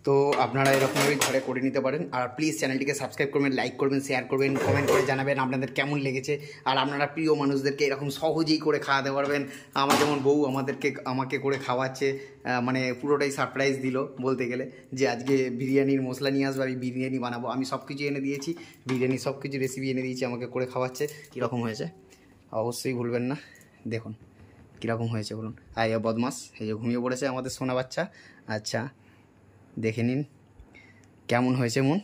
তো আপনারা এরকমভাবে ঘরে করে নিতে পারেন। আর প্লিজ চ্যানেলটিকে সাবস্ক্রাইব করবেন, লাইক করবেন, শেয়ার করবেন, কমেন্ট করে জানাবেন আপনাদের কেমন লেগেছে। আর আপনারা প্রিয় মানুষদেরকে এরকম সহজেই করে খাওয়াতে পারবেন। আমার যেমন বউ আমাকে করে খাওয়াচ্ছে, মানে পুরোটাই সারপ্রাইজ দিল বলতে গেলে, যে আজকে বিরিয়ানির মশলা নিয়ে আসবে, আমি বিরিয়ানি বানাবো। আমি সব কিছু এনে দিয়েছি, বিরিয়ানি সব কিছু রেসিপি এনে দিয়েছি, আমাকে করে খাওয়াচ্ছে। কীরকম হয়েছে অবশ্যই ভুলবেন না। দেখুন কীরকম হয়েছে বলুন। বদমাস এই যে ঘুমিয়ে পড়েছে আমাদের সোনা বাচ্চা। আচ্ছা দেখে নিন কেমন হয়েছে মন।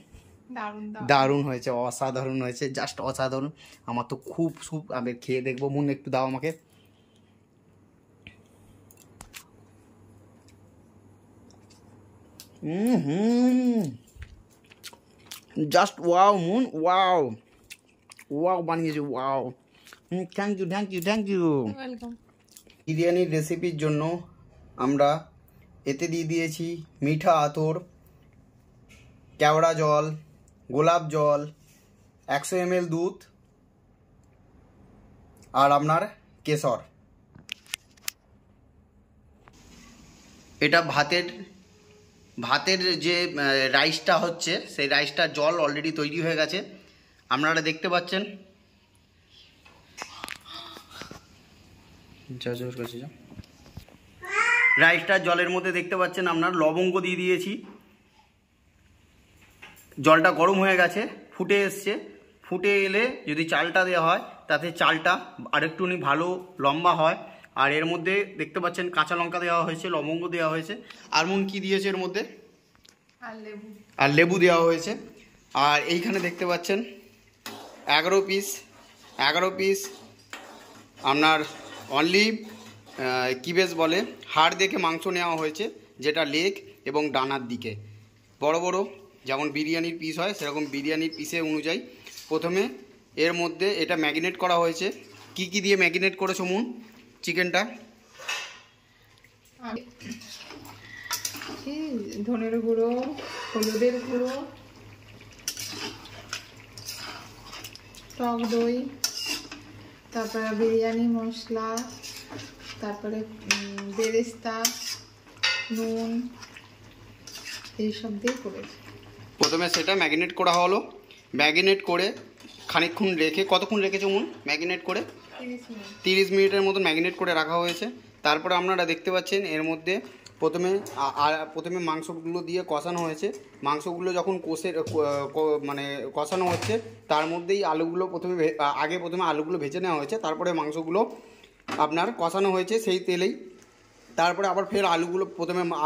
দারুণ হয়েছে, অসাধারণ হয়েছে, জাস্ট অসাধারণ। আমার তো খুব আমি খেয়ে দেখবো। মন একটু দাও আমাকে। Just wow moon, wow wow বানিয়েছে, ওয়াও। Thank you. বিরিয়ানির রেসিপির জন্য আমরা এতে দিয়ে দিয়েছি মিঠা আতর, কেওড়া জল, গোলাপ জল, 100 ml দুধ আর আপনার কেশর। এটা ভাতের যে রাইসটা হচ্ছে, সেই রাইসটা জল অলরেডি তৈরি হয়ে গেছে, আপনারা দেখতে পাচ্ছেন। রাইসটা জলের মধ্যে দেখতে পাচ্ছেন আপনার লবঙ্গ দিয়ে দিয়েছি। জলটা গরম হয়ে গেছে, ফুটে এসছে। ফুটে এলে যদি চালটা দেওয়া হয়, তাতে চালটা আরেকটুখানি ভালো লম্বা হয়। আর এর মধ্যে দেখতে পাচ্ছেন কাঁচা লঙ্কা দেওয়া হয়েছে, লবঙ্গ দেওয়া হয়েছে, আর মন কি দিয়েছে এর মধ্যে, আর লেবু দেওয়া হয়েছে। আর এইখানে দেখতে পাচ্ছেন 11 পিস আপনার অনলি কিবেস বলে হাড় দেখে মাংস নেওয়া হয়েছে, যেটা লেগ এবং ডানার দিকে বড় বড় যেমন বিরিয়ানির পিস হয়, সেরকম বিরিয়ানির পিসে অনুযায়ী প্রথমে এর মধ্যে এটা ম্যারিনেট করা হয়েছে। কি দিয়ে ম্যারিনেট করেছো মুন চিকেনটা? ধনের গুঁড়ো, হলুদের গুঁড়ো, টক দই, তারপরে বিরিয়ানি মশলা, তারপরে বেরেস্তা, নুন, এইসব দিয়ে করেছি। প্রথমে সেটা ম্যারিনেট করা হলো। ম্যারিনেট করে খানিকক্ষণ রেখে, কতক্ষণ রেখেছো মুন ম্যারিনেট করে? 30 মিনিটের মতো ম্যারিনেট করে রাখা হয়েছে। তারপরে আপনারা দেখতে পাচ্ছেন এর মধ্যে প্রথমে মাংসগুলো দিয়ে কষানো হয়েছে। মাংসগুলো যখন মানে কষানো হচ্ছে, তার মধ্যেই আলুগুলো প্রথমে আলুগুলো ভেজে নেওয়া হয়েছে। তারপরে মাংসগুলো আপনার কষানো হয়েছে সেই তেলেই। তারপরে আবার ফের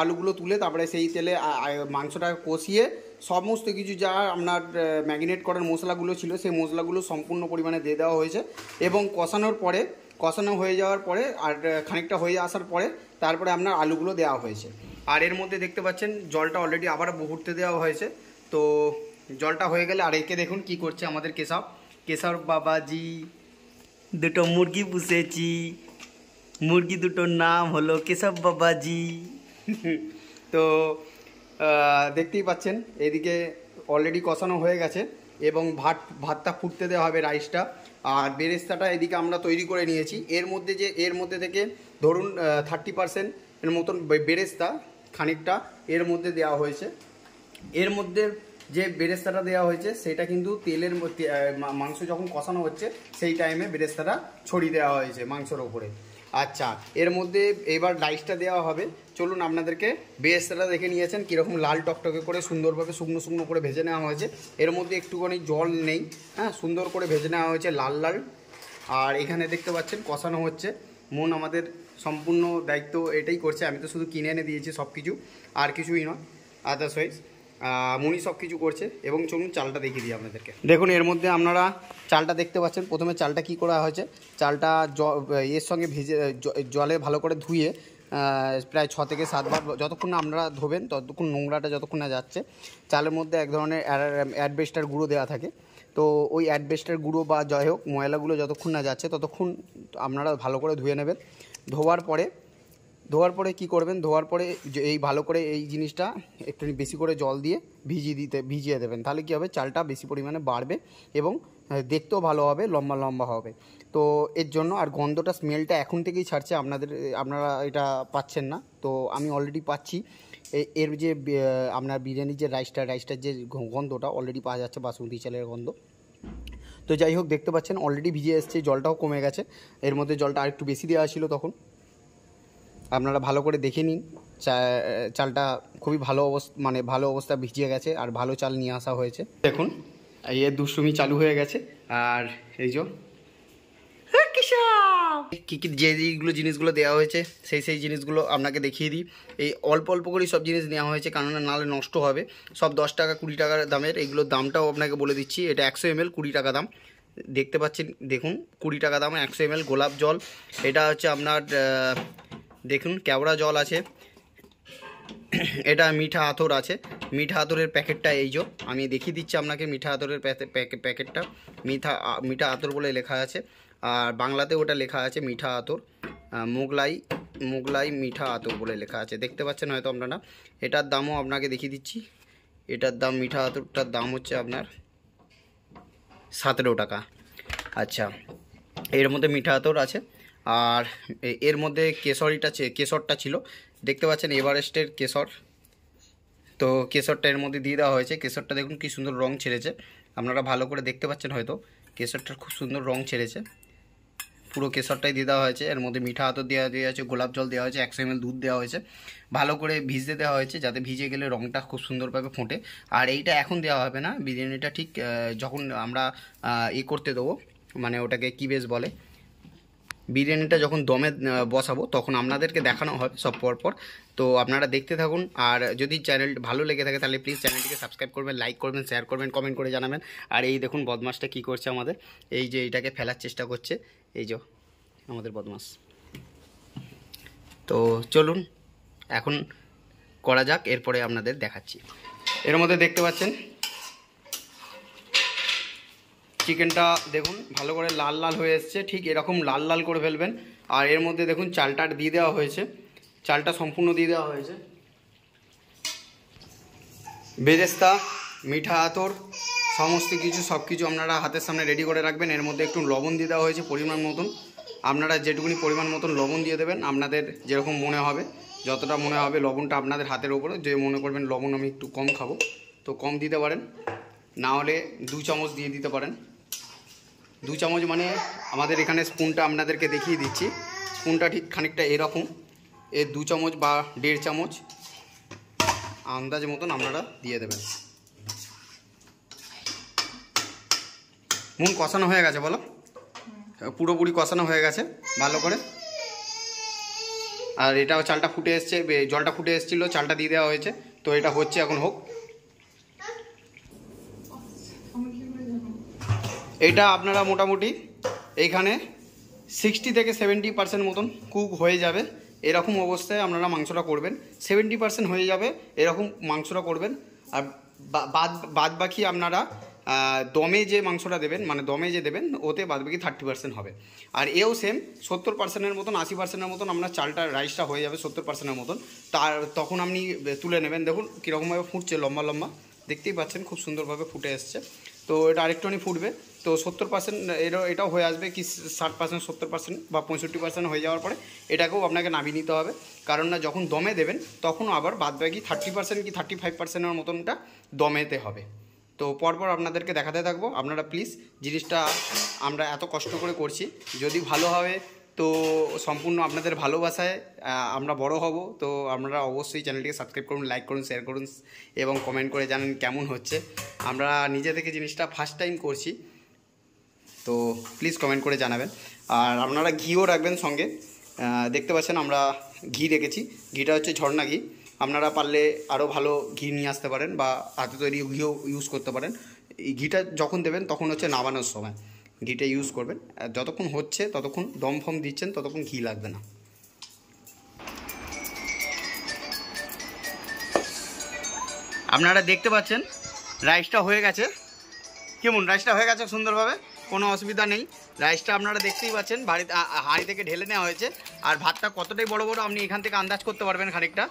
আলুগুলো তুলে তারপরে সেই তেলে মাংসটা কষিয়ে সমস্ত কিছু যা আপনার ম্যারিনেট করার মশলাগুলো ছিল, সেই মশলাগুলো সম্পূর্ণ পরিমাণে দিয়ে দেওয়া হয়েছে। এবং কষানো হয়ে যাওয়ার পরে আর খানিকটা হয়ে আসার পরে তারপরে আপনার আলুগুলো দেওয়া হয়েছে। আর এর মধ্যে দেখতে পাচ্ছেন জলটা অলরেডি আবার ফুটতে দেওয়া হয়েছে। তো জলটা হয়ে গেলে আর একে দেখুন কি করছে আমাদের কেশব বাবাজি। দুটো মুরগি পুষেছি, মুরগি দুটোর নাম হলো কেশব বাবাজি। তো দেখতেই পাচ্ছেন এদিকে অলরেডি কষানো হয়ে গেছে এবং ভাতটা ফুটতে দেওয়া হবে, রাইসটা। আর বেরেস্তাটা এদিকে আমরা তৈরি করে নিয়েছি। এর মধ্যে থেকে ধরুন 30% এর মতন বেরেস্তা খানিকটা এর মধ্যে দেওয়া হয়েছে। এর মধ্যে যে বেরেস্তাটা দেওয়া হয়েছে সেটা কিন্তু তেলের মাংস যখন কষানো হচ্ছে সেই টাইমে বেরেস্তাটা ছড়িয়ে দেওয়া হয়েছে মাংসের ওপরে। আচ্ছা, এর মধ্যে এবার রাইসটা দেওয়া হবে। চলুন আপনাদেরকে বেরেস্তাটা দেখে নিয়েছেন কীরকম লাল টকটকে করে সুন্দরভাবে শুকনো করে ভেজে নেওয়া হয়েছে। এর মধ্যে একটুখানি জল নেই, হ্যাঁ, সুন্দর করে ভেজে নেওয়া হয়েছে লাল। আর এখানে দেখতে পাচ্ছেন কষানো হচ্ছে। মন আমাদের সম্পূর্ণ দায়িত্ব এটাই করছে, আমি তো শুধু কিনে এনে দিয়েছি সব কিছু, আর কিছুই নয়। আদারওয়াইজ মনি সব কিছু করছে। এবং চলুন চালটা দেখিয়ে দিই আপনাদেরকে। দেখুন এর মধ্যে আপনারা চালটা দেখতে পাচ্ছেন। প্রথমে চালটা কি করা হয়েছে, চালটা এর সঙ্গে জলে ভালো করে ধুয়ে প্রায় 6 থেকে 7 বার, যতক্ষণ না আপনারা ধোবেন ততক্ষণ নোংরাটা যতক্ষণ না যাচ্ছে। চালের মধ্যে এক ধরনের অ্যাডবেস্টার গুঁড়ো দেওয়া থাকে। তো ওই অ্যাডবেস্টার গুঁড়ো বা যাই হোক ময়লাগুলো যতক্ষণ না যাচ্ছে ততক্ষণ আপনারা ভালো করে ধুয়ে নেবেন। ধোয়ার পরে কি করবেন, ধোয়ার পরে এই ভালো করে এই জিনিসটা একটু বেশি করে জল দিয়ে ভিজিয়ে দেবেন। তাহলে কী হবে, চালটা বেশি পরিমাণে বাড়বে এবং দেখতেও ভালো হবে, লম্বা হবে। তো এর জন্য, আর গন্ধটা স্মেলটা এখন থেকেই ছাড়ছে, আপনারা এটা পাচ্ছেন না, তো আমি অলরেডি পাচ্ছি। এর যে আপনার বিরিয়ানির যে রাইসটার যে গন্ধটা অলরেডি পাওয়া যাচ্ছে, বাসমতি চালের গন্ধ। তো যাই হোক, দেখতে পাচ্ছেন অলরেডি ভিজে এসছে, জলটাও কমে গেছে। এর মধ্যে জলটা আরেকটু বেশি দেওয়া ছিল তখন, আপনারা ভালো করে দেখে নিন। চালটা খুবই ভালো ভালো অবস্থা ভিজিয়ে গেছে, আর ভালো চাল নিয়ে আসা হয়েছে। দেখুন এর দুষ্টুমি চালু হয়ে গেছে। আর এই যে কী কী যেগুলো জিনিসগুলো দেওয়া হয়েছে সেই জিনিসগুলো আপনাকে দেখিয়ে দিই। এই অল্প অল্প করেই সব জিনিস নেওয়া হয়েছে, কারণ নাহলে নষ্ট হবে। সব 10 টাকা 20 টাকার দামের। এগুলোর দামটাও আপনাকে বলে দিচ্ছি। এটা 100 ml 20 টাকা দাম, দেখতে পাচ্ছেন, দেখুন 20 টাকা দাম 100 ml গোলাপ জল। এটা হচ্ছে আপনার দেখুন কেওড়া জল আছে। এটা মিঠা আতর আছে। মিঠা আতরের প্যাকেটটা এই যে আমি দেখিয়ে দিচ্ছি আপনাকে। মিঠা আতরের প্যাকেটটা মিঠা আতর বলে লেখা আছে, আর বাংলাতে ওটা লেখা আছে মিঠা আতর, মোগলাই মিঠা আতর বলে লেখা আছে, দেখতে পাচ্ছেন হয়তো আপনারা। এটার দামও আপনাকে দেখিয়ে দিচ্ছি। এটার দাম, মিঠা আতরটার দাম হচ্ছে আপনার 17 টাকা। আচ্ছা, এর মধ্যে মিঠা আতর আছে, আর এর মধ্যে কেশরটা ছিল, দেখতে পাচ্ছেন এভারেস্টের কেশর। তো কেশরটা এর মধ্যে দিয়ে দেওয়া হয়েছে। কেশরটা দেখুন কি সুন্দর রং ছেড়েছে, আপনারা ভালো করে দেখতে পাচ্ছেন হয়তো। কেশরটার খুব সুন্দর রং ছেড়েছে, পুরো কেশরটাই দিয়ে দেওয়া হয়েছে। এর মধ্যে মিঠা আতর দেওয়া হয়েছে, গোলাপ জল দেওয়া হয়েছে, 100 ml দুধ দেওয়া হয়েছে। ভালো করে ভিজতে দেওয়া হয়েছে, যাতে ভিজে গেলে রংটা খুব সুন্দরভাবে ফোটে। আর এইটা এখন দেওয়া হবে না, বিরিয়ানিটা ঠিক যখন আমরা করতে দেবো, মানে ওটাকে কি বেশ বলে, বিরিয়ানিটা যখন দমে বসাবো তখন আপনাদেরকে দেখানো হবে সব পরপর। তো আপনারা দেখতে থাকুন। আর যদি চ্যানেল ভালো লেগে থাকে তাহলে প্লিজ চ্যানেলটিকে সাবস্ক্রাইব করবেন, লাইক করবেন, শেয়ার করবেন, কমেন্ট করে জানাবেন। আর এই দেখুন বদমাসটা কি করছে আমাদের, এই যে এইটাকে ফেলার চেষ্টা করছে, এই যে আমাদের বদমাস। তো চলুন এখন করা যাক, এরপরে আপনাদের দেখাচ্ছি। এর মধ্যে দেখতে পাচ্ছেন চিকেনটা দেখুন ভালো করে লাল লাল হয়ে এসছে, ঠিক এরকম লাল লাল করে ফেলবেন। আর এর মধ্যে দেখুন চালটা দিয়ে দেওয়া হয়েছে, চালটা সম্পূর্ণ দিয়ে দেওয়া হয়েছে। বেরেস্তা, মিঠা আতর, সমস্ত কিছু সব কিছু আপনারা হাতের সামনে রেডি করে রাখবেন। এর মধ্যে একটু লবণ দিয়ে দেওয়া হয়েছে পরিমাণ মতন। আপনারা যেটুকুনি পরিমাণ মতন লবণ দিয়ে দেবেন, আপনাদের যেরকম মনে হবে, যতটা মনে হবে লবণটা আপনাদের হাতের ওপরে। যে মনে করবেন লবণ আমি একটু কম খাবো, তো কম দিতে পারেন, না হলে 2 চামচ দিয়ে দিতে পারেন। 2 চামচ মানে আমাদের এখানে স্পুনটা আপনাদেরকে দেখিয়ে দিচ্ছি, স্পুনটা ঠিক খানিকটা এরকম, এর 2 চামচ বা 1.5 চামচ আন্দাজ মতন আপনারা দিয়ে দেবেন। নুন কষানো হয়ে গেছে বলো, পুরোপুরি কষানো হয়ে গেছে ভালো করে। আর এটাও চালটা ফুটে এসছে, জলটা ফুটে এসেছিলো, চালটা দিয়ে দেওয়া হয়েছে। তো এটা হচ্ছে, এখন হোক। এটা আপনারা মোটামুটি এইখানে 60 থেকে 70% মতন কুক হয়ে যাবে। এরকম অবস্থায় আপনারা মাংসটা করবেন। 70% হয়ে যাবে এরকম মাংসটা করবেন। আর বাদ বাকি আপনারা দমে যে মাংসটা দেবেন, মানে দমে যে দেবেন, ওতে বাদ বাকি 30% হবে। আর এও সেম 70%-এর মতন, 80%-এর মতন আপনার চালটা রাইসটা হয়ে যাবে 70%-এর মতন। তখন আপনি তুলে নেবেন। দেখুন কীরকমভাবে ফুটছে, লম্বা লম্বা, দেখতেই পাচ্ছেন খুব সুন্দরভাবে ফুটে এসছে। তো এটা আরেকটুখানি ফুটবে, তো 70% এটাও হয়ে আসবে কি 60%, 70% বা 65% হয়ে যাওয়ার পরে এটাকেও আপনাকে নামিয়ে নিতে হবে। কারণ না, যখন দমে দেবেন তখন আবার বাদবাকি 30% কি 35%-এর মতনটা দমেতে হবে। তো পরপর আপনাদেরকে দেখাতে থাকবো। আপনারা প্লিজ, জিনিসটা আমরা এত কষ্ট করে করছি, যদি ভালো হবে তো সম্পূর্ণ আপনাদের ভালোবাসায় আমরা বড় হব। তো আপনারা অবশ্যই চ্যানেলটিকে সাবস্ক্রাইব করুন, লাইক করুন, শেয়ার করুন এবং কমেন্ট করে জানান কেমন হচ্ছে। আমরা নিজে থেকে জিনিসটা ফার্স্ট টাইম করছি, তো প্লিজ কমেন্ট করে জানাবেন। আর আপনারা ঘিও রাখবেন সঙ্গে। দেখতে পাচ্ছেন আমরা ঘি রেখেছি, ঘিটা হচ্ছে ঝর্ণা ঘি। আপনারা পারলে আরও ভালো ঘি নিয়ে আসতে পারেন, বা হাতে তৈরি ঘিও ইউজ করতে পারেন। এই ঘিটা যখন দেবেন তখন হচ্ছে নামানোর সময় ঘিটা ইউজ করবেন। যতক্ষণ হচ্ছে ততক্ষণ দম ফম দিচ্ছেন ততক্ষণ ঘি লাগবে না। আপনারা দেখতে পাচ্ছেন রাইসটা হয়ে গেছে। কেমন রাইসটা হয়ে গেছে সুন্দরভাবে, কোনো অসুবিধা নেই। রাইসটা আপনারা দেখতেই পাচ্ছেন হাঁড়ি থেকে ঢেলে নেওয়া হয়েছে। আর ভাতটা কতটাই বড় বড় আপনি এখান থেকে আন্দাজ করতে পারবেন খানিকটা।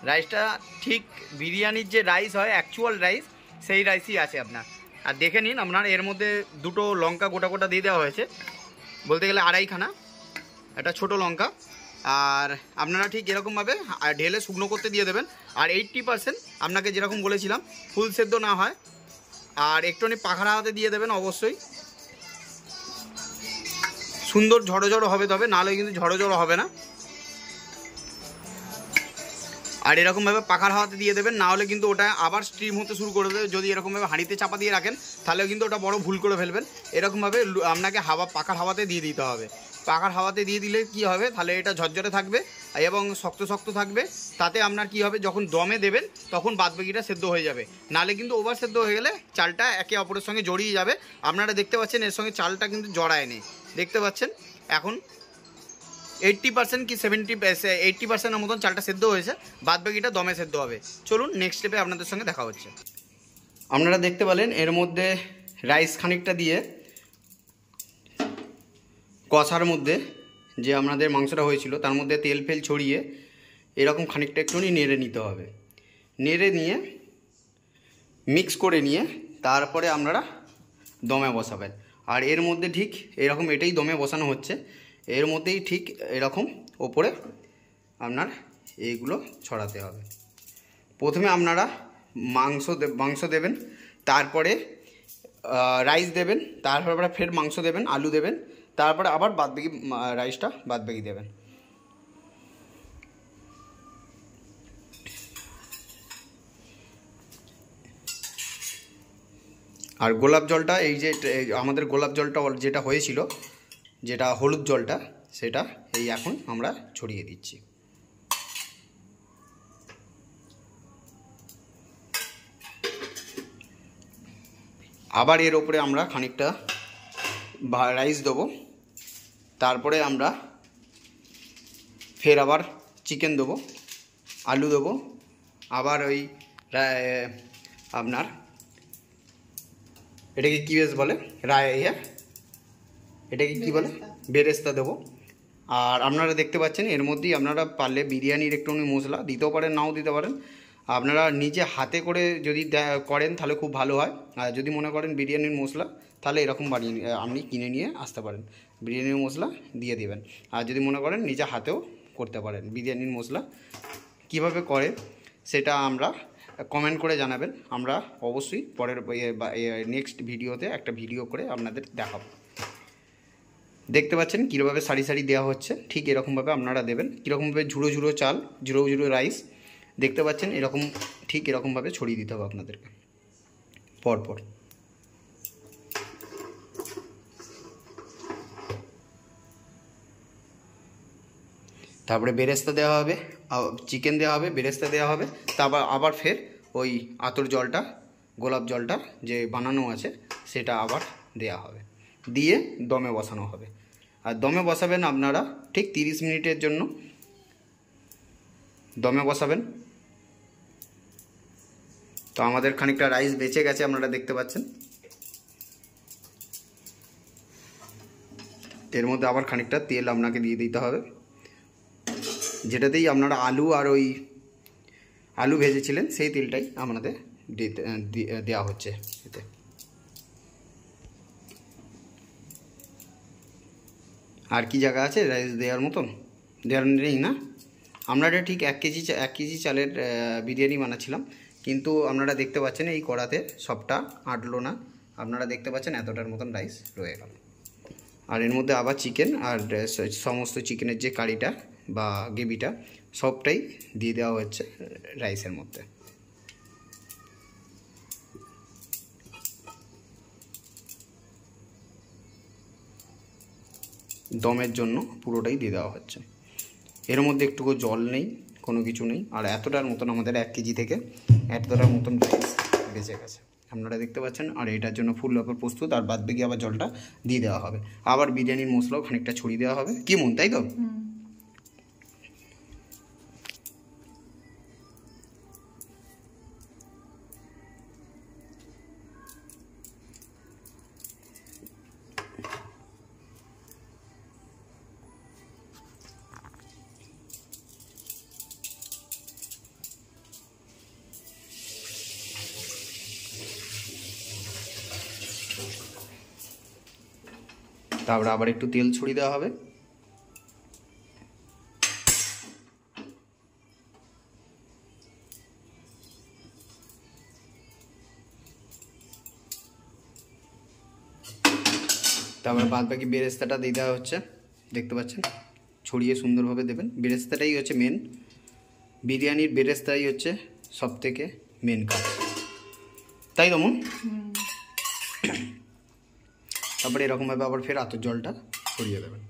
রাইসটা ঠিক বিরিয়ানির যে রাইস হয়, অ্যাকচুয়াল রাইস, সেই রাইসই আছে আপনার। আর দেখে নিন, আপনার এর মধ্যে 2 লঙ্কা গোটা গোটা দিয়ে দেওয়া হয়েছে, বলতে গেলে 2.5 খানা। একটা ছোটো লঙ্কা আর আপনারা ঠিক এরকমভাবে ঢেলে শুকনো করতে দিয়ে দেবেন। আর 80% আপনাকে যেরকম বলেছিলাম ফুল সেদ্ধ না হয়, আর একটুখানি পাখার হাওয়াতে দিয়ে দেবেন অবশ্যই। সুন্দর ঝড়ো ঝড়ো হবে, তবে নাহলে কিন্তু ঝড়ো ঝড়ো হবে না। আর এরকমভাবে পাখার হাওয়াতে দিয়ে দেবেন, না হলে কিন্তু ওটা আবার স্ট্রিম হতে শুরু করে দেবে। যদি এরকমভাবে হাঁড়িতে চাপা দিয়ে রাখেন তাহলে কিন্তু ওটা বড় ভুল করে ফেলবেন। এরকমভাবে আপনাকে পাখার হাওয়াতে দিয়ে দিতে হবে। পাখার হাওয়াতে দিয়ে দিলে কি হবে, তাহলে এটা ঝরঝরে থাকবে এবং শক্ত শক্ত থাকবে। তাতে আপনার কি হবে, যখন দমে দেবেন তখন বাদবাকিটা সেদ্ধ হয়ে যাবে। নাহলে কিন্তু ওভার সেদ্ধ হয়ে গেলে চালটা একে অপরের সঙ্গে জড়িয়ে যাবে। আপনারা দেখতে পাচ্ছেন এর সঙ্গে চালটা কিন্তু জড়ায় নেই, দেখতে পাচ্ছেন। এখন 80% কি 80%-এর মতন চালটা সেদ্ধ হয়েছে, বাদবাকিটা দমে সেদ্ধ হবে। চলুন নেক্সট স্টেপে আপনাদের সঙ্গে দেখা হচ্ছে। আপনারা দেখতে পেলেন এর মধ্যে রাইস খানিকটা দিয়ে কষার মধ্যে যে আপনাদের মাংসটা হয়েছিল তার মধ্যে তেল ফেল ছড়িয়ে এরকম খানিকটা একটুখানি নেড়ে নিতে হবে। নেড়ে নিয়ে মিক্স করে নিয়ে তারপরে আপনারা দমে বসাবেন। আর এর মধ্যে ঠিক এরকম এটাই দমে বসানো হচ্ছে, এর মধ্যেই ঠিক এরকম ওপরে আপনার এইগুলো ছড়াতে হবে। প্রথমে আপনারা মাংস দেবেন, তারপরে রাইস দেবেন, তারপরে ফের মাংস দেবেন, আলু দেবেন, তারপরে আবার বাদবাকি রাইসটা বাদবাকি দেবেন। আর গোলাপ জলটা, এই যে আমাদের গোলাপ জলটা যেটা হয়েছিল, যেটা হলুদ জলটা, সেটা এই এখন আমরা ছড়িয়ে দিচ্ছি। আবার এর ওপরে আমরা খানিকটা রাইস দেবো, তারপরে আমরা ফের আবার চিকেন দেবো, আলু দেবো, আবার ওই আপনার এটাকে কী বেশ বলে এটাকে কী বলে বেরেস্তা দেবো। আর আপনারা দেখতে পাচ্ছেন এর মধ্যেই আপনারা পারলে বিরিয়ানির একটুখানি মশলা দিতেও পারেন, নাও দিতে পারেন। আপনারা নিজে হাতে করে যদি করেন তাহলে খুব ভালো হয়। আর যদি মনে করেন বিরিয়ানির মশলা, তাহলে এরকম বানিয়ে আপনি কিনে নিয়ে আসতে পারেন, বিরিয়ানির মশলা দিয়ে দেবেন। আর যদি মনে করেন নিজে হাতেও করতে পারেন বিরিয়ানির মশলা। কিভাবে করে সেটা আমরা কমেন্ট করে জানাবেন, আমরা অবশ্যই পরের নেক্সট ভিডিওতে একটা ভিডিও করে আপনাদের দেখাবো। দেখতে পাচ্ছেন কীভাবে সারি সারি দেওয়া হচ্ছে, ঠিক এরকমভাবে আপনারা দেবেন। কীরকমভাবে ঝুড়ো ঝুড়ো চাল, ঝুড়ো ঝুড়ো রাইস, দেখতে পাচ্ছেন এরকম, ঠিক এরকমভাবে ছড়িয়ে দিতে হবে আপনাদেরকে পরপর। তারপরে বেরেস্তা দেওয়া হবে, চিকেন দেওয়া হবে, বেরেস্তা দেওয়া হবে, তারপর আবার ফের ওই আতর জলটা, গোলাপ জলটা যে বানানো আছে সেটা আবার দেওয়া হবে, দিয়ে দমে বসানো হবে। আর দমে বসাবেন আপনারা ঠিক 30 মিনিটের জন্য দমে বসাবেন। তো আমাদের খানিকটা রাইস বেঁচে গেছে, আপনারা দেখতে পাচ্ছেন। এর মধ্যে আবার খানিকটা তেল আপনাকে দিয়ে দিতে হবে, যেটাতেই আপনারা আলু আর ওই আলু ভেজেছিলেন সেই তেলটাই আপনাদের দেওয়া হচ্ছে এতে। আর কি জায়গা আছে রাইস দেওয়ার মতন, দেওয়ার নেই না। আপনারা ঠিক 1 কেজি চালের বিরিয়ানি বানাচ্ছিলাম, কিন্তু আপনারা দেখতে পাচ্ছেন এই কড়াতে সবটা আটলো না। আপনারা দেখতে পাচ্ছেন এতটার মতন রাইস রয়ে গেল। আর এর মধ্যে আবার চিকেন আর সমস্ত চিকেনের যে কারিটা বা গ্রেভিটা সবটাই দিয়ে দেওয়া হচ্ছে রাইসের মধ্যে। দমের জন্য পুরোটাই দিয়ে দেওয়া হচ্ছে। এর মধ্যে একটুকু জল নেই, কোনো কিছু নেই। আর এতটার মতন আমাদের 1 কেজি থেকে এতটার মতন রাইস বেঁচে গেছে, আপনারা দেখতে পাচ্ছেন। আর এটার জন্য ফুল ব্যাপার প্রস্তুত। আর বাদ বাকি আবার জলটা দিয়ে দেওয়া হবে, আবার বিরিয়ানির মশলাও খানিকটা ছড়িয়ে দেওয়া হবে। কি মন, তাই তো? তারপরে আবার একটু তেল ছড়িয়ে দেওয়া হবে। তারপরে বাদ বাকি বেরেস্তাটা দিয়ে দেওয়া হচ্ছে, দেখতে পাচ্ছেন ছড়িয়ে সুন্দরভাবে দেবেন। বেরেস্তাটাই হচ্ছে মেন, বিরিয়ানির বেরেস্তাই হচ্ছে সব থেকে মেন কাজ, তাই তো মন? তারপরে এরকমভাবে আবার ফের আতর জলটা ছড়িয়ে দেবেন।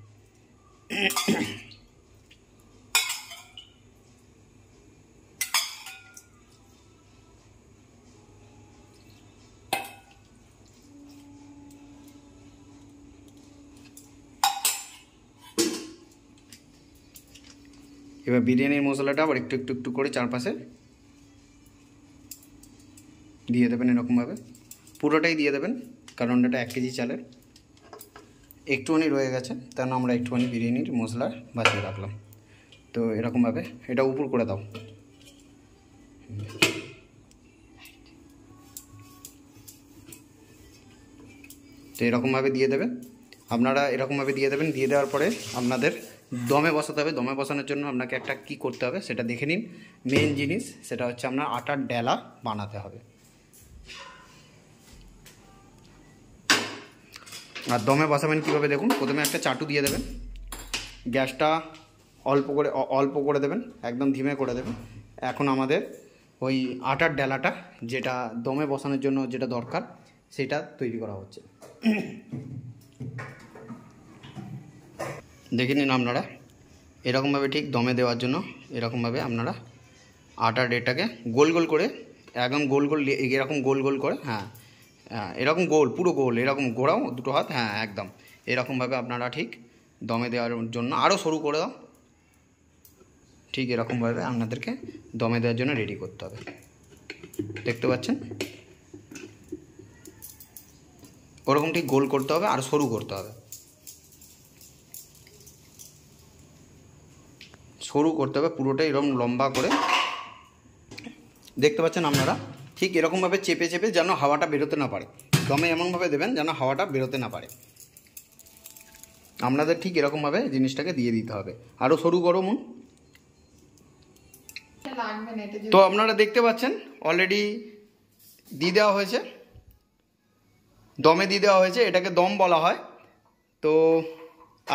এবার বিরিয়ানির মশলাটা আবার একটু একটু একটু করে চারপাশে দিয়ে দেবেন এরকমভাবে, পুরোটাই দিয়ে দেবেন, কারণ এটা 1 কেজি চালের। একটুখানি রয়ে গেছে, তার আমরা একটুখানি বিরিয়ানির মশলা বাঁচিয়ে রাখলাম। তো এরকমভাবে এটা উপর করে দাও। তো এরকমভাবে দিয়ে দেবে আপনারা, এরকমভাবে দিয়ে দেবেন। দিয়ে দেওয়ার পরে আপনাদের দমে বসাতে হবে। দমে বসানোর জন্য আপনাকে একটা কি করতে হবে সেটা দেখে নিন। মেন জিনিস সেটা হচ্ছে আপনার আটার ডেলা বানাতে হবে। আর দমে বসাবেন কীভাবে দেখুন, প্রথমে একটা চাটু দিয়ে দেবেন, গ্যাসটা অল্প করে দেবেন, একদম ধিমে করে দেবেন। এখন আমাদের ওই আটার ডেলাটা যেটা দমে বসানোর জন্য যেটা দরকার সেটা তৈরি করা হচ্ছে। দেখে নিন আপনারা, এরকমভাবে ঠিক দমে দেওয়ার জন্য এরকমভাবে আপনারা আটার ডেটাকে গোল গোল করে, একদম গোল গোল, এরকম গোল গোল করে, হ্যাঁ এরকম গোল, পুরো গোল, এরকম ঘোরাও দুটো হাত, হ্যাঁ একদম এরকমভাবে আপনারা ঠিক দমে দেওয়ার জন্য আরও সরু করে দাও। ঠিক এরকমভাবে আপনাদেরকে দমে দেওয়ার জন্য রেডি করতে হবে, দেখতে পাচ্ছেন ওরকম ঠিক গোল করতে হবে, আর সরু করতে হবে, সরু করতে হবে পুরোটাই এরকম লম্বা করে, দেখতে পাচ্ছেন আপনারা। ঠিক এরকমভাবে চেপে চেপে যেন হাওয়াটা বেরোতে না পারে, দমে এমনভাবে দেবেন যেন হাওয়াটা বেরোতে না পারে। আপনাদের ঠিক এরকমভাবে জিনিসটাকে দিয়ে দিতে হবে, আরও সরু গরম। তো আপনারা দেখতে পাচ্ছেন অলরেডি দিয়ে দেওয়া হয়েছে, দমে দিয়ে দেওয়া হয়েছে, এটাকে দম বলা হয়। তো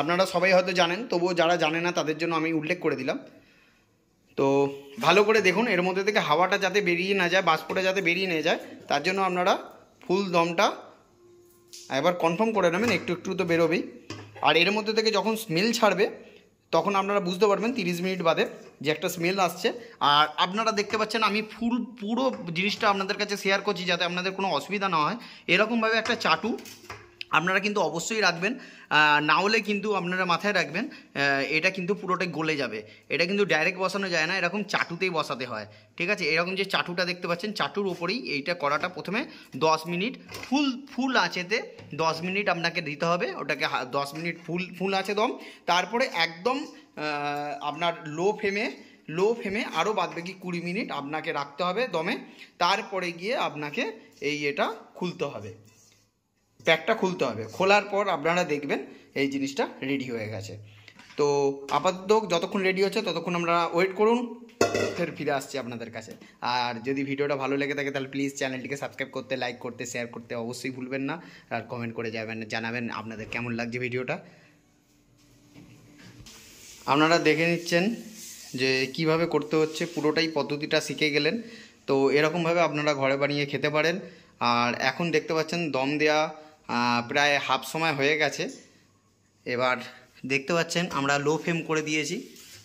আপনারা সবাই হয়তো জানেন, তবুও যারা জানে না তাদের জন্য আমি উল্লেখ করে দিলাম। তো ভালো করে দেখুন, এর মধ্যে থেকে হাওয়াটা যাতে বেরিয়ে না যায়, বাষ্পটা যাতে বেরিয়ে না যায়, তার জন্য আপনারা ফুল দমটা একবার কনফার্ম করে নেবেন, একটু একটু তো বেরোবেই। আর এর মধ্যে থেকে যখন স্মেল ছাড়বে তখন আপনারা বুঝতে পারবেন 30 মিনিট বাদে যে একটা স্মেল আসছে। আর আপনারা দেখতে পাচ্ছেন আমি পুরো জিনিসটা আপনাদের কাছে শেয়ার করছি যাতে আপনাদের কোনো অসুবিধা না হয়। এরকমভাবে একটা চাটু আপনারা কিন্তু অবশ্যই রাখবেন, না হলে কিন্তু আপনারা মাথায় রাখবেন এটা কিন্তু পুরোটাই গলে যাবে। এটা কিন্তু ডাইরেক্ট বসানো যায় না, এরকম চাটুতেই বসাতে হয়, ঠিক আছে? এরকম যে চাটুটা দেখতে পাচ্ছেন, চাটুর ওপরেই এইটা করাটা প্রথমে 10 মিনিট ফুল আঁচেতে 10 মিনিট আপনাকে দিতে হবে, ওটাকে 10 মিনিট ফুল আঁচে দম। তারপরে একদম আপনার লো ফ্লেমে আরও বাদবাকি 20 মিনিট আপনাকে রাখতে হবে দমে। তারপরে গিয়ে আপনাকে এটা খুলতে হবে, প্যাকটা খুলতে হবে। খোলার পর আপনারা দেখবেন এই জিনিসটা রেডি হয়ে গেছে। তো আপাতত যতক্ষণ রেডি হচ্ছে ততক্ষণ আমরা ওয়েট করুন, ফিরে আসছি আপনাদের কাছে। আর যদি ভিডিওটা ভালো লেগে থাকে তাহলে প্লিজ চ্যানেলটিকে সাবস্ক্রাইব করতে, লাইক করতে, শেয়ার করতে অবশ্যই ভুলবেন না। আর কমেন্ট করে জানাবেন আপনাদের কেমন লাগছে ভিডিওটা। আপনারা দেখে নিচ্ছেন যে কিভাবে করতে হচ্ছে, পুরোটাই পদ্ধতিটা শিখে গেলেন। তো এরকমভাবে আপনারা ঘরে বানিয়ে খেতে পারেন। আর এখন দেখতে পাচ্ছেন দম দেওয়া প্রায় হাফ সময় হয়ে গেছে। এবার দেখতে পাচ্ছেন আমরা লো ফ্লেম করে দিয়েছি,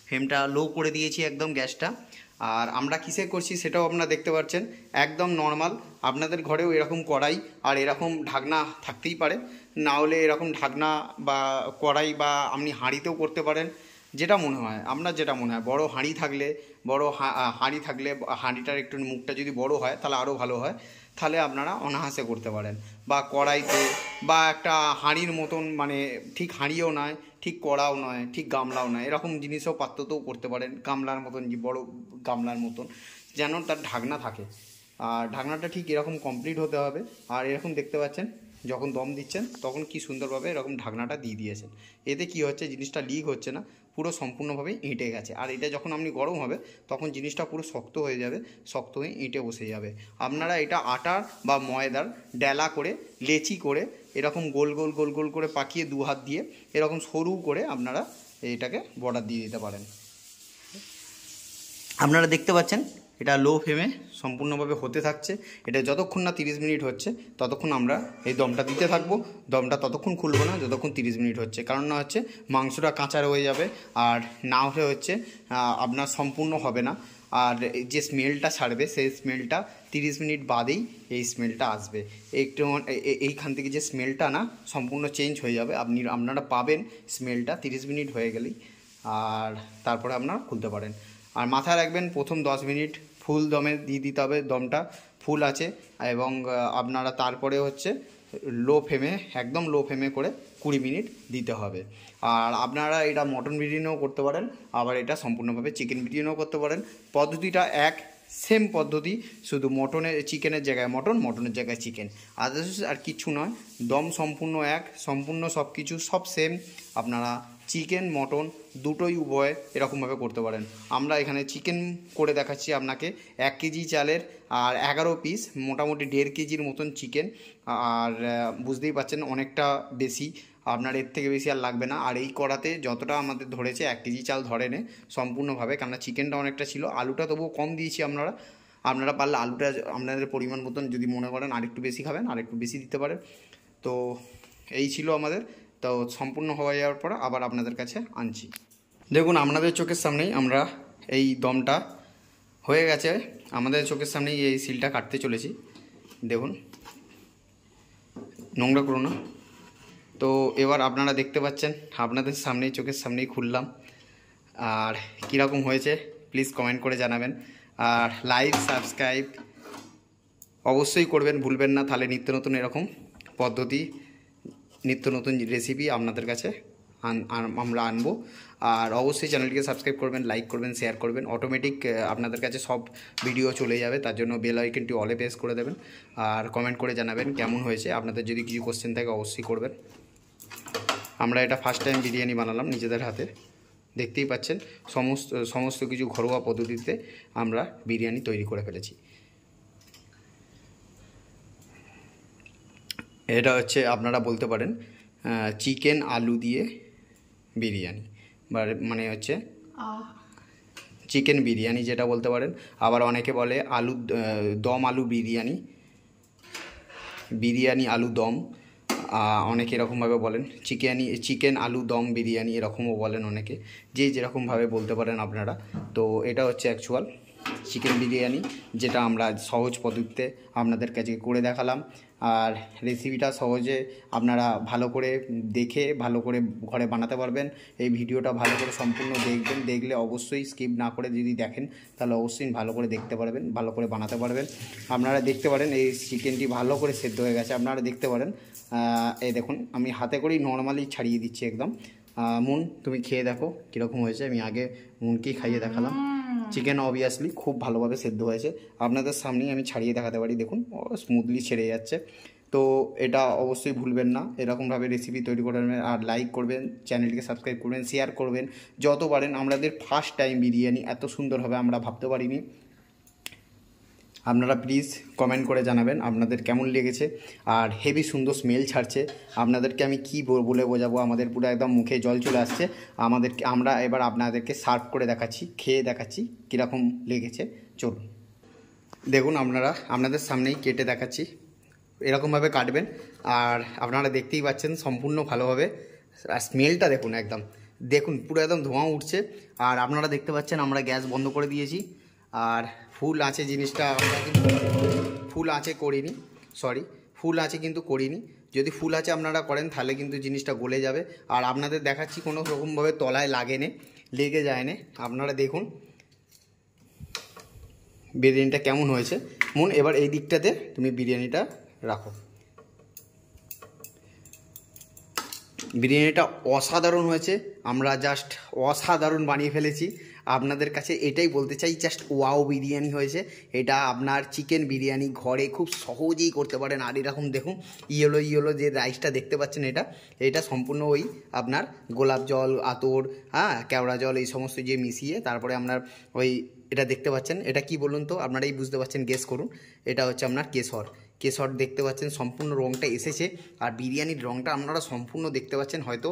ফ্লেমটা লো করে দিয়েছি একদম গ্যাসটা। আর আমরা কিসে করছি সেটাও আপনারা দেখতে পাচ্ছেন, একদম নর্মাল। আপনাদের ঘরেও এরকম কড়াই আর এরকম ঢাকনা থাকতেই পারে, না হলে এরকম ঢাকনা বা কড়াই বা আপনি হাঁড়িতেও করতে পারেন, যেটা মনে হয় আপনার, যেটা মনে হয়। বড় হাঁড়ি থাকলে, হাঁড়িটার একটু মুখটা যদি বড় হয় তাহলে আরও ভালো হয়, তাহলে আপনারা অনায়াসে করতে পারেন। বা কড়াইতে, বা একটা হাঁড়ির মতন, মানে ঠিক হাঁড়িও নয়, ঠিক কড়াও নয়, ঠিক গামলাও নয়, এরকম জিনিসও পাত্রতেও করতে পারেন, গামলার মতন, যে বড় গামলার মতন, যেন তার ঢাকনা থাকে। আর ঢাকনাটা ঠিক এরকম কমপ্লিট হতে হবে। আর এরকম দেখতে পাচ্ছেন যখন দম দিচ্ছেন তখন কি সুন্দরভাবে এরকম ঢাকনাটা দিয়ে দিয়েছেন। এতে কি হচ্ছে, জিনিসটা লিক হচ্ছে না, পুরো সম্পূর্ণভাবে এঁটে গেছে। আর এটা যখন আপনি গরম হবে তখন জিনিসটা পুরো শক্ত হয়ে যাবে, শক্ত হয়ে এঁটে বসে যাবে। আপনারা এটা আটার বা ময়দার ডেলা করে, লেচি করে এরকম গোল গোল গোল গোল করে পাকিয়ে দু হাত দিয়ে এরকম সরু করে আপনারা এটাকে বর্ডার দিয়ে দিতে পারেন। আপনারা দেখতে পাচ্ছেন এটা লো ফ্লেমে সম্পূর্ণভাবে হতে থাকছে। এটা যতক্ষণ না 30 মিনিট হচ্ছে ততক্ষণ আমরা এই দমটা দিতে থাকবো। দমটা ততক্ষণ খুলবো না যতক্ষণ 30 মিনিট হচ্ছে, কারণ না হচ্ছে মাংসটা কাঁচা রয়ে যাবে, আর না হলে হচ্ছে আপনার সম্পূর্ণ হবে না। আর যে স্মেলটা ছাড়বে সেই স্মেলটা 30 মিনিট বাদেই এই স্মেলটা আসবে। একটু এইখান থেকে যে স্মেলটা না সম্পূর্ণ চেঞ্জ হয়ে যাবে, আপনারা পাবেন স্মেলটা 30 মিনিট হয়ে গেলেই। আর তারপরে আপনারা খুলতে পারেন। আর মাথায় রাখবেন প্রথম 10 মিনিট ফুল দমে দিয়ে দিতে হবে, দমটা ফুল আছে, এবং আপনারা তারপরে হচ্ছে লো ফ্লেমে একদম লো ফ্লেমে করে 20 মিনিট দিতে হবে। আর আপনারা এটা মটন বিরিয়ানিও করতে পারেন, আবার এটা সম্পূর্ণভাবে চিকেন বিরিয়ানিও করতে পারেন। পদ্ধতিটা এক, সেম পদ্ধতি, শুধু চিকেনের জায়গায় মটনের জায়গায় চিকেন, আদার্স আর কিছু নয়। দম সম্পূর্ণ এক, সম্পূর্ণ সব কিছু সব সেম। আপনারা চিকেন মটন দুটোই উভয় এরকমভাবে করতে পারেন। আমরা এখানে চিকেন করে দেখাচ্ছি আপনাকে 1 কেজি চালের আর 11 পিস, মোটামুটি 1.5 কেজির মতন চিকেন। আর বুঝতেই পাচ্ছেন অনেকটা বেশি, আপনার এর থেকে বেশি আর লাগবে না। আর এই কড়াতে যতটা আমাদের ধরেছে 1 কেজি চাল ধরে নে সম্পূর্ণভাবে, কেননা চিকেনটা অনেকটা ছিল, আলুটা তবুও কম দিয়েছি। আপনারা পারলে আলুটা আপনাদের পরিমাণ মতন যদি মনে করেন আরেকটু বেশি খাবেন আরেকটু বেশি দিতে পারেন। তো এই ছিল আমাদের। তো সম্পূর্ণ হয়ে যাওয়ার পর আবার আপনাদের কাছে আনছি। দেখুন আপনাদের চোখের সামনেই আমরা এই দমটা হয়ে গেছে, আমাদের চোখের সামনেই এই সিলটা কাটতে চলেছি। দেখুন, নোংরা করো না। তো এবার আপনারা দেখতে পাচ্ছেন আপনাদের সামনেই চোখের সামনেই খুললাম। আর কীরকম হয়েছে প্লিজ কমেন্ট করে জানাবেন। আর লাইক সাবস্ক্রাইব অবশ্যই করবেন, ভুলবেন না, তাহলে নিত্য নতুন এরকম পদ্ধতি নিত্য নতুন রেসিপি আপনাদের কাছে আমরা আনবো। আর অবশ্যই চ্যানেলটিকে সাবস্ক্রাইব করবেন, লাইক করবেন, শেয়ার করবেন, অটোমেটিক আপনাদের কাছে সব ভিডিও চলে যাবে। তার জন্য বেল আইকনটি অলে প্রেস করে দেবেন। আর কমেন্ট করে জানাবেন কেমন হয়েছে। আপনাদের যদি কিছু কোশ্চেন থাকে অবশ্যই করবেন। আমরা এটা ফার্স্ট টাইম বিরিয়ানি বানালাম নিজেদের হাতে, দেখতেই পাচ্ছেন সমস্ত কিছু ঘরোয়া পদ্ধতিতে আমরা বিরিয়ানি তৈরি করে ফেলেছি। এটা হচ্ছে আপনারা বলতে পারেন চিকেন আলু দিয়ে বিরিয়ানি, মানে হচ্ছে চিকেন বিরিয়ানি যেটা বলতে পারেন। আবার অনেকে বলে দম আলু বিরিয়ানি আলু দম, অনেকে এরকমভাবে বলেন। চিকেন আলু দম বিরিয়ানি এরকমও বলেন অনেকে, যেরকমভাবে বলতে পারেন আপনারা। তো এটা হচ্ছে অ্যাকচুয়াল চিকেন বিরিয়ানি, যেটা আমরা সহজ পদ্ধতিতে আপনাদের কাছে করে দেখালাম। আর রেসিপিটা সহজে আপনারা ভালো করে দেখে ভালো করে ঘরে বানাতে পারবেন। এই ভিডিওটা ভালো করে সম্পূর্ণ দেখবেন, দেখলে অবশ্যই স্কিপ না করে যদি দেখেন তাহলে অবশ্যই ভালো করে দেখতে পারবেন, ভালো করে বানাতে পারবেন। আপনারা দেখতে পারেন এই চিকেনটি ভালো করে সেদ্ধ হয়ে গেছে, আপনারা দেখতে পারেন। এই দেখুন আমি হাতে করেই নর্মালি ছাড়িয়ে দিচ্ছি একদম। মুন তুমি খেয়ে দেখো কীরকম হয়েছে। আমি আগে মুনকেই খাইয়ে দেখালাম। চিকেন অবভিয়াসলি খুব ভালোভাবে সেদ্ধ হয়েছে, আপনাদের সামনেই আমি ছাড়িয়ে দেখাতে পারি। দেখুন স্মুথলি ছেড়ে যাচ্ছে। তো এটা অবশ্যই ভুলবেন না এরকমভাবে রেসিপি তৈরি করবেন। আর লাইক করবেন, চ্যানেলটিকে সাবস্ক্রাইব করবেন, শেয়ার করবেন যত পারেন। আমাদের ফার্স্ট টাইম বিরিয়ানি এত সুন্দর হবে আমরা ভাবতে পারিনি। আপনারা প্লিজ কমেন্ট করে জানাবেন আপনাদের কেমন লেগেছে। আর হেভি সুন্দর স্মেল ছাড়ছে, আপনাদেরকে আমি কি বলে বোঝাবো, আমাদের পুরো একদম মুখে জল চলে আসছে। আমরা এবার আপনাদেরকে সার্ভ করে দেখাচ্ছি, খেয়ে দেখাচ্ছি কীরকম লেগেছে। চলুন দেখুন, আপনাদের সামনেই কেটে দেখাচ্ছি, এরকমভাবে কাটবেন। আর আপনারা দেখতেই পাচ্ছেন সম্পূর্ণ ভালোভাবে। আর স্মেলটা দেখুন, দেখুন পুরো একদম ধোঁয়া উঠছে। আর আপনারা দেখতে পাচ্ছেন আমরা গ্যাস বন্ধ করে দিয়েছি। আর ফুল আছে জিনিসটা, আমরা কিন্তু ফুল আছে কিন্তু করিনি। যদি ফুল আছে আপনারা করেন তাহলে কিন্তু জিনিসটা গলে যাবে। আর আপনাদের দেখাচ্ছি কোনো রকমভাবে তলায় লেগে যায় না। আপনারা দেখুন বিরিয়ানিটা কেমন হয়েছে। মন এবার এই দিকটাতে তুমি বিরিয়ানিটা রাখো। বিরিয়ানিটা অসাধারণ হয়েছে, আমরা জাস্ট অসাধারণ বানিয়ে ফেলেছি। আপনাদের কাছে এটাই বলতে চাই, জাস্ট ওয়াও বিরিয়ানি হয়েছে। এটা আপনার চিকেন বিরিয়ানি ঘরে খুব সহজেই করতে পারেন। আর এরকম দেখুন ইয়েলো যে রাইসটা দেখতে পাচ্ছেন, এটা সম্পূর্ণ ওই আপনার গোলাপ জল, আতর, কেওড়া জল এই সমস্ত যে মিশিয়ে তারপরে আপনার এটা দেখতে পাচ্ছেন। এটা কি বলুন তো, আপনারাই বুঝতে পারছেন, গেস করুন। এটা হচ্ছে আপনার কেশর। কেশর দেখতে পাচ্ছেন সম্পূর্ণ রঙটা এসেছে। আর বিরিয়ানির রঙটা আপনারা সম্পূর্ণ দেখতে পাচ্ছেন, হয়তো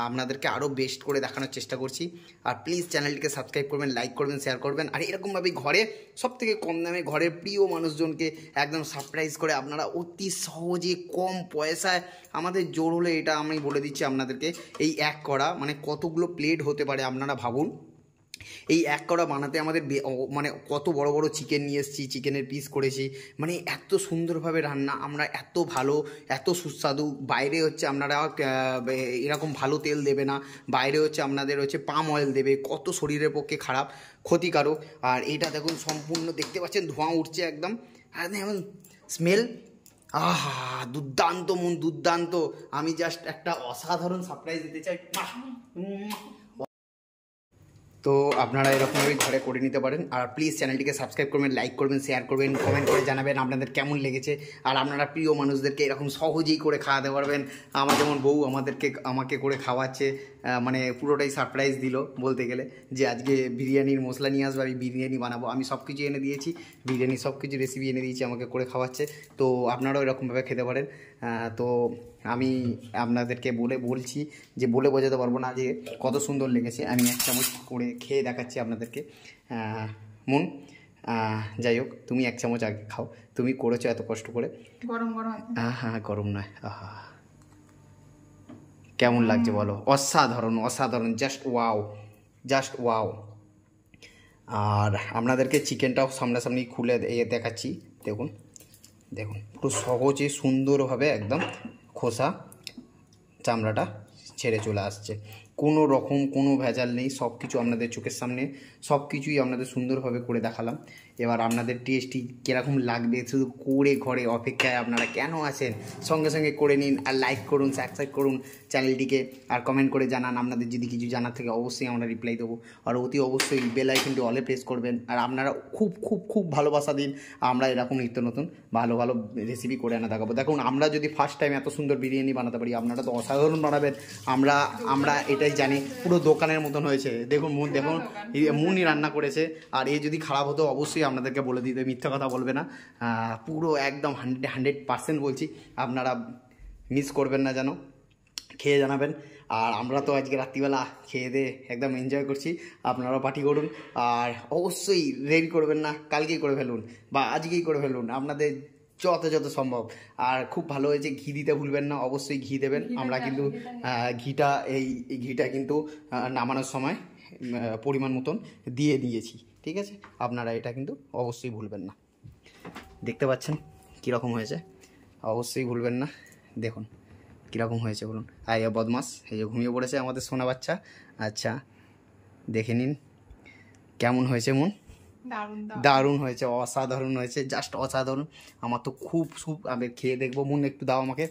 আপনাদেরকে আরও বেস্ট করে দেখানোর চেষ্টা করছি। আর প্লিজ চ্যানেলটিকে সাবস্ক্রাইব করবেন, লাইক করবেন, শেয়ার করবেন। আর এরকমভাবে ঘরে সবথেকে কম দামে ঘরের প্রিয় মানুষজনকে একদম সারপ্রাইজ করে আপনারা অতি সহজে কম পয়সায়, আমাদের জোর হলে এটা আমি বলে দিচ্ছি আপনাদেরকে, এই এক কড়া মানে কতগুলো প্লেট হতে পারে আপনারা ভাবুন। এই এক কড়া বানাতে আমাদের মানে কত বড় বড় চিকেন নিয়ে এসেছি, চিকেনের পিস করেছি, মানে এত সুন্দরভাবে রান্না, আমরা এত ভালো এত সুস্বাদু। বাইরে হচ্ছে আপনারা এরকম ভালো তেল দেবে না, বাইরে হচ্ছে আপনাদের হচ্ছে পাম অয়েল দেবে, কত শরীরের পক্ষে খারাপ, ক্ষতিকারক। আর এটা দেখুন সম্পূর্ণ দেখতে পাচ্ছেন ধোঁয়া উঠছে একদম, আর এখন স্মেল, আহা দুর্দান্ত মন, দুর্দান্ত। আমি জাস্ট একটা অসাধারণ সারপ্রাইজ দিতে চাই। তো আপনারা এরকমভাবে ঘরে করে নিতে পারেন। আর প্লিজ চ্যানেলটিকে সাবস্ক্রাইব করবেন, লাইক করবেন, শেয়ার করবেন, কমেন্ট করে জানাবেন আপনাদের কেমন লেগেছে। আর আপনারা প্রিয় মানুষদেরকে এরকম সহজেই করে খাওয়াতে পারবেন। আমার যেমন বউ আমাকে করে খাওয়াচ্ছে, মানে পুরোটাই সারপ্রাইজ দিল বলতে গেলে, যে আজকে বিরিয়ানির মশলা নিয়ে আসবে, আমি বিরিয়ানি বানাবো। আমি সব কিছু এনে দিয়েছি, বিরিয়ানি সব কিছু রেসিপি এনে দিয়েছি, আমাকে করে খাওয়াচ্ছে। তো আপনারাও এরকমভাবে খেতে পারেন। তো আমি আপনাদেরকে বলছি যে বলে বোঝাতে পারবো না যে কত সুন্দর লেগেছে। আমি এক চামচ করে খেয়ে দেখাচ্ছি আপনাদেরকে। মন, যাই হোক, তুমি এক চামচ আগে খাও, তুমি করেছো এত কষ্ট করে। গরম গরম। হ্যাঁ গরম নয়, আহা কেমন লাগছে বলো? অসাধারণ অসাধারণ, জাস্ট ওয়াও, জাস্ট ওয়াও। আর আপনাদেরকে চিকেনটাও সামনাসামনি খুলে দেখাচ্ছি। দেখুন দেখুন, পুরো সহজে সুন্দরভাবে একদম খোসা চামড়াটা ছেড়ে চলে আসছে, কোনো রকম কোনো ভেজাল নেই। সব কিছু আপনাদের চোখের সামনে, সব কিছুই আপনাদের সুন্দরভাবে করে দেখালাম। এবার আপনাদের টেস্টটি কীরকম লাগবে শুধু করে ঘরে অপেক্ষায় আপনারা কেন আছেন, সঙ্গে সঙ্গে করে নিন। আর লাইক করুন, সাবস্ক্রাইব করুন চ্যানেলটিকে, আর কমেন্ট করে জানান। আপনাদের যদি কিছু জানার থেকে অবশ্যই আমরা রিপ্লাই দেবো। আর অতি অবশ্যই বেল আইকনটি অলে প্রেস করবেন। আর আপনারা খুব খুব খুব ভালোবাসা দিন, আমরা এরকম নিত্য নতুন ভালো ভালো রেসিপি করে এনে দেখাবো। দেখুন আমরা যদি ফার্স্ট টাইম এত সুন্দর বিরিয়ানি বানাতে পারি, আপনারা তো অসাধারণ বানাবেন। আমরা এটাই জানি, পুরো দোকানের মতন হয়েছে। দেখুন দেখুন মুনই রান্না করেছে। আর এই যদি খারাপ হতো অবশ্যই আপনাদেরকে বলে দিতে, মিথ্যা কথা বলবে না। পুরো একদম 100% বলছি, আপনারা মিস করবেন না যেন, খেয়ে জানাবেন। আর আমরা তো আজকে রাত্রিবেলা খেয়ে দিয়ে একদম এনজয় করছি, আপনারাও পার্টি করুন। আর অবশ্যই রেডি করবেন না, কালকেই করে ফেলুন বা আজকেই করে ফেলুন, আপনাদের যত সম্ভব। আর খুব ভালো হয়েছে, ঘি দিতে ভুলবেন না, অবশ্যই ঘি দেবেন। আমরা কিন্তু ঘিটা কিন্তু নামানোর সময় পরিমাণ মতন দিয়ে দিয়েছি, ঠিক আছে? আপনারা এটা কিন্তু অবশ্যই ভুলবেন না। দেখতে পাচ্ছেন কীরকম হয়েছে, অবশ্যই ভুলবেন না। দেখুন কীরকম হয়েছে বলুন। আয়া বদমাস, এই যে ঘুমিয়ে পড়েছে আমাদের সোনা বাচ্চা। আচ্ছা দেখে নিন কেমন হয়েছে মন। দারুণ হয়েছে, অসাধারণ হয়েছে, জাস্ট অসাধারণ। আমার তো খুব আমি খেয়ে দেখবো। মন একটু দাও আমাকে।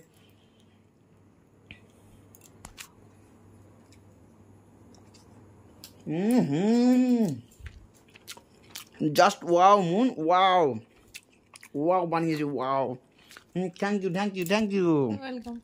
জাস্ট ওয়াও মুন, ওয়াও বানিয়েছে, ওয়াও। Thank you. ওয়েলকাম।